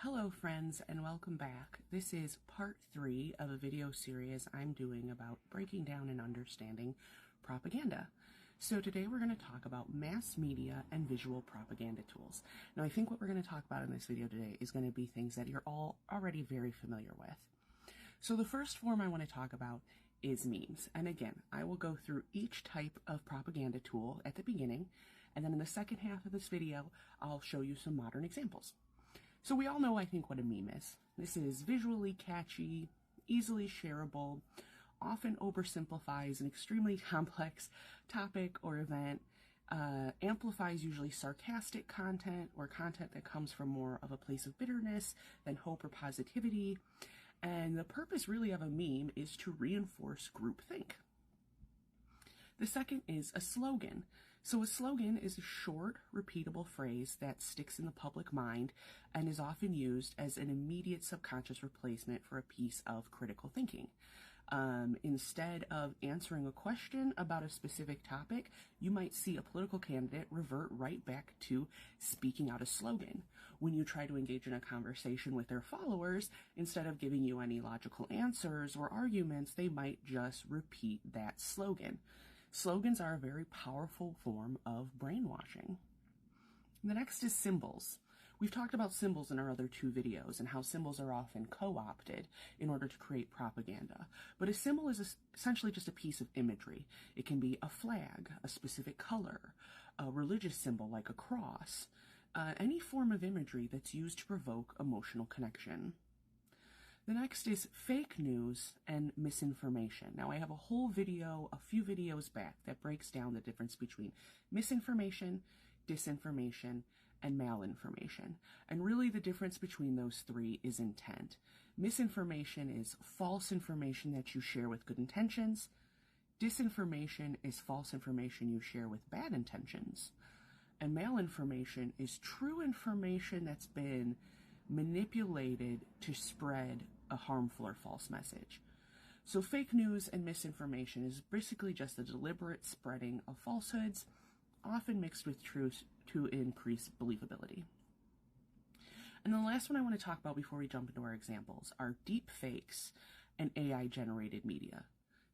Hello friends and welcome back. This is part 3 of a video series I'm doing about breaking down and understanding propaganda. So today we're going to talk about mass media and visual propaganda tools. Now I think what we're going to talk about in this video today is going to be things that you're all already very familiar with. So the first form I want to talk about is memes. And again, I will go through each type of propaganda tool at the beginning, and then in the second half of this video, I'll show you some modern examples. So we all know, I think, what a meme is. This is visually catchy, easily shareable, often oversimplifies an extremely complex topic or event, amplifies usually sarcastic content or content that comes from more of a place of bitterness than hope or positivity. And the purpose really of a meme is to reinforce groupthink. The second is a slogan. So a slogan is a short, repeatable phrase that sticks in the public mind and is often used as an immediate subconscious replacement for a piece of critical thinking. Instead of answering a question about a specific topic, you might see a political candidate revert right back to speaking out a slogan. When you try to engage in a conversation with their followers, instead of giving you any logical answers or arguments, they might just repeat that slogan. Slogans are a very powerful form of brainwashing. The next is symbols. We've talked about symbols in our other 2 videos and how symbols are often co-opted in order to create propaganda. But a symbol is essentially just a piece of imagery. It can be a flag, a specific color, a religious symbol like a cross, any form of imagery that's used to provoke emotional connection. The next is fake news and misinformation. Now, I have a whole video, a few videos back, that breaks down the difference between misinformation, disinformation, and malinformation. And really the difference between those 3 is intent. Misinformation is false information that you share with good intentions. Disinformation is false information you share with bad intentions. And malinformation is true information that's been manipulated to spread a harmful or false message. So fake news and misinformation is basically just the deliberate spreading of falsehoods, often mixed with truth to increase believability. And the last one I want to talk about before we jump into our examples are deep fakes and AI-generated media.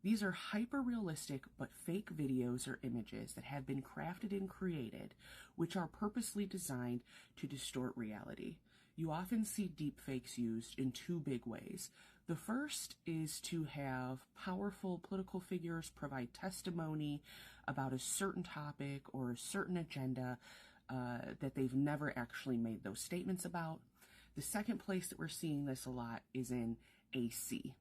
These are hyper-realistic but fake videos or images that have been crafted and created, which are purposely designed to distort reality. You often see deepfakes used in 2 big ways. The first is to have powerful political figures provide testimony about a certain topic or a certain agenda that they've never actually made those statements about. The second place that we're seeing this a lot is in AC.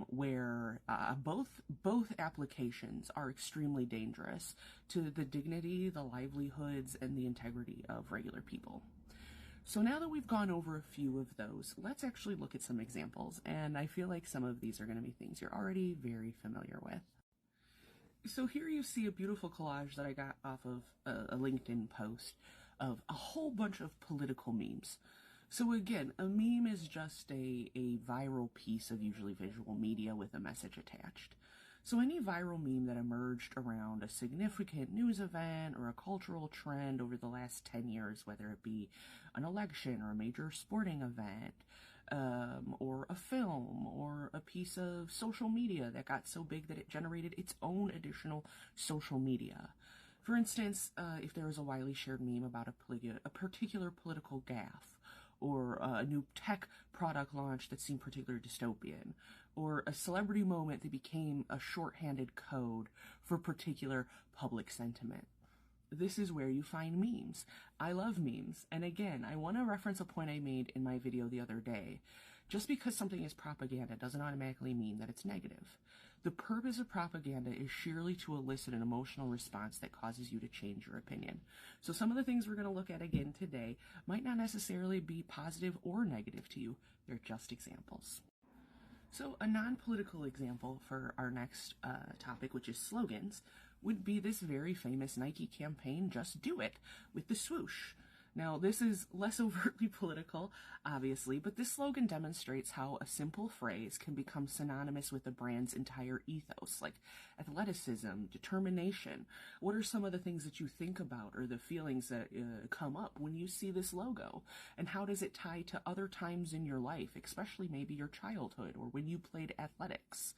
Where both applications are extremely dangerous to the dignity, the livelihoods, and the integrity of regular people. So now that we've gone over a few of those, let's actually look at some examples, and I feel like some of these are going to be things you're already very familiar with. So here you see a beautiful collage that I got off of a LinkedIn post of a whole bunch of political memes. So again, a meme is just a viral piece of usually visual media with a message attached. So any viral meme that emerged around a significant news event or a cultural trend over the last 10 years, whether it be an election or a major sporting event, or a film, or a piece of social media that got so big that it generated its own additional social media. For instance, if there was a widely shared meme about a particular political gaffe, or a new tech product launch that seemed particularly dystopian, or a celebrity moment that became a shorthanded code for particular public sentiment. This is where you find memes. I love memes, and again, I want to reference a point I made in my video the other day. Just because something is propaganda doesn't automatically mean that it's negative. The purpose of propaganda is sheerly to elicit an emotional response that causes you to change your opinion. So some of the things we're going to look at again today might not necessarily be positive or negative to you. They're just examples. So a non-political example for our next topic, which is slogans, would be this very famous Nike campaign, Just Do It, with the swoosh. Now, this is less overtly political, obviously, but this slogan demonstrates how a simple phrase can become synonymous with a brand's entire ethos, like athleticism, determination. What are some of the things that you think about or the feelings that come up when you see this logo? And how does it tie to other times in your life, especially maybe your childhood or when you played athletics?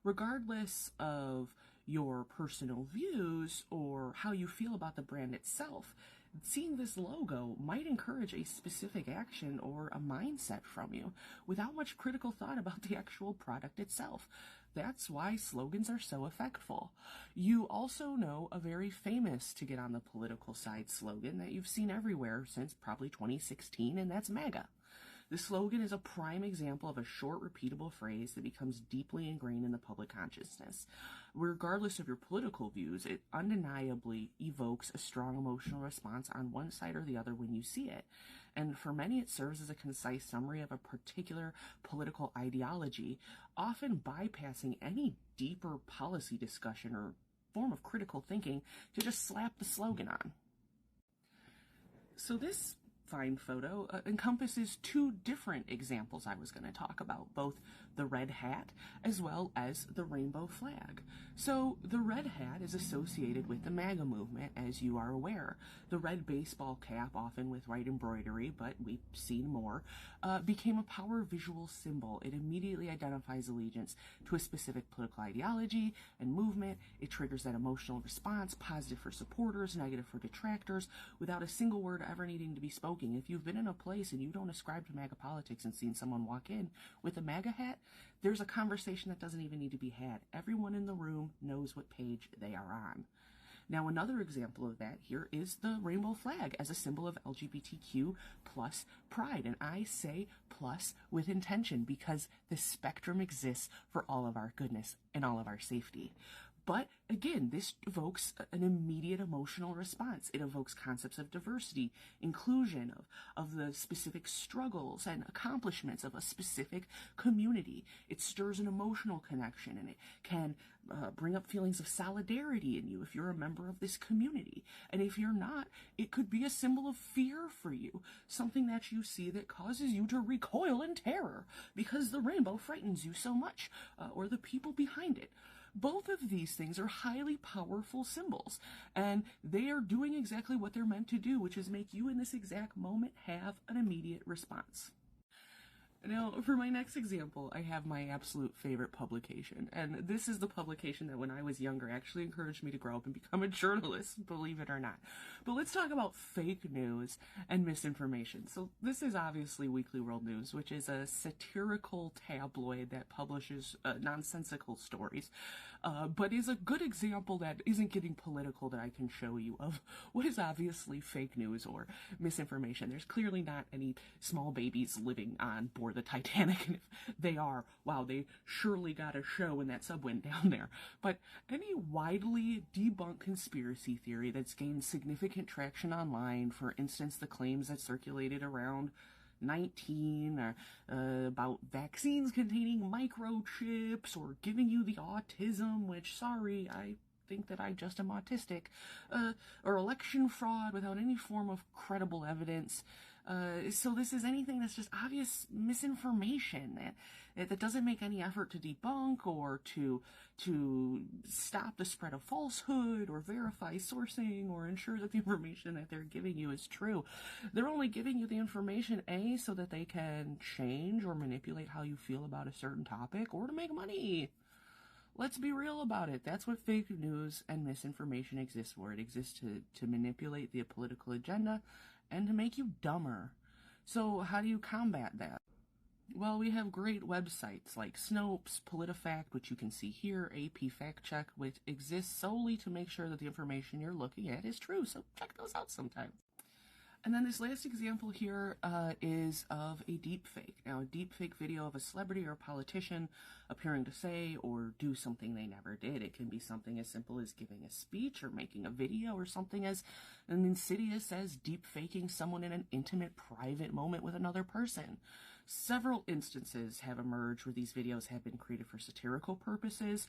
Regardless of your personal views or how you feel about the brand itself, seeing this logo might encourage a specific action or a mindset from you without much critical thought about the actual product itself. That's why slogans are so effectful. You also know a very famous to get on the political side slogan that you've seen everywhere since probably 2016, and that's MAGA. The slogan is a prime example of a short, repeatable phrase that becomes deeply ingrained in the public consciousness. Regardless of your political views, it undeniably evokes a strong emotional response on one side or the other when you see it. And for many, it serves as a concise summary of a particular political ideology, often bypassing any deeper policy discussion or form of critical thinking to just slap the slogan on. So this fine photo encompasses two different examples I was going to talk about, both the red hat as well as the rainbow flag. So the red hat is associated with the MAGA movement, as you are aware. The red baseball cap, often with white embroidery, but we've seen more, became a power visual symbol. It immediately identifies allegiance to a specific political ideology and movement. It triggers that emotional response, positive for supporters, negative for detractors, without a single word ever needing to be spoken. If you've been in a place and you don't ascribe to MAGA politics and seen someone walk in with a MAGA hat, there's a conversation that doesn't even need to be had. Everyone in the room knows what page they are on. Now, another example of that here is the rainbow flag as a symbol of LGBTQ plus pride. And I say plus with intention because the spectrum exists for all of our goodness and all of our safety. But again, this evokes an immediate emotional response. It evokes concepts of diversity, inclusion, of the specific struggles and accomplishments of a specific community. It stirs an emotional connection, and it can bring up feelings of solidarity in you if you're a member of this community. And if you're not, it could be a symbol of fear for you, something that you see that causes you to recoil in terror because the rainbow frightens you so much, or the people behind it. Both of these things are highly powerful symbols, and they are doing exactly what they're meant to do, which is make you in this exact moment have an immediate response. Now, for my next example, I have my absolute favorite publication, and this is the publication that when I was younger actually encouraged me to grow up and become a journalist, believe it or not. But let's talk about fake news and misinformation. So this is obviously Weekly World News, which is a satirical tabloid that publishes nonsensical stories, but is a good example that isn't getting political that I can show you of what is obviously fake news or misinformation. There's clearly not any small babies living on board the Titanic, and if they are, wow, they surely got a show when that sub went down there. But any widely debunked conspiracy theory that's gained significant traction online, for instance, the claims that circulated around 19 about vaccines containing microchips or giving you the autism, which, sorry, I think that I just am autistic, or election fraud without any form of credible evidence. So this is anything that's just obvious misinformation that doesn't make any effort to debunk or to stop the spread of falsehood or verify sourcing or ensure that the information that they're giving you is true. They're only giving you the information, A, so that they can change or manipulate how you feel about a certain topic or to make money. Let's be real about it. That's what fake news and misinformation exists for. It exists to manipulate the political agenda and to make you dumber. So how do you combat that? Well, we have great websites like Snopes, PolitiFact, which you can see here, AP Fact Check, which exists solely to make sure that the information you're looking at is true. So check those out sometime. And then this last example here is of a deepfake. Now, a deepfake video of a celebrity or a politician appearing to say or do something they never did. It can be something as simple as giving a speech or making a video, or something as insidious as deepfaking someone in an intimate, private moment with another person. several instances have emerged where these videos have been created for satirical purposes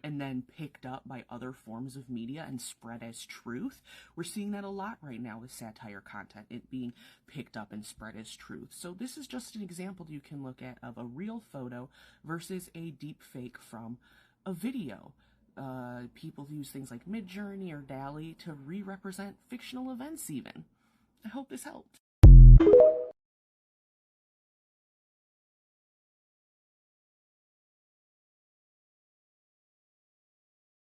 and then picked up by other forms of media and spread as truth. We're seeing that a lot right now with satire content, it being picked up and spread as truth. So this is just an example you can look at of a real photo versus a deep fake from a video. People use things like Midjourney or DALL-E to re-represent fictional events even. I hope this helped.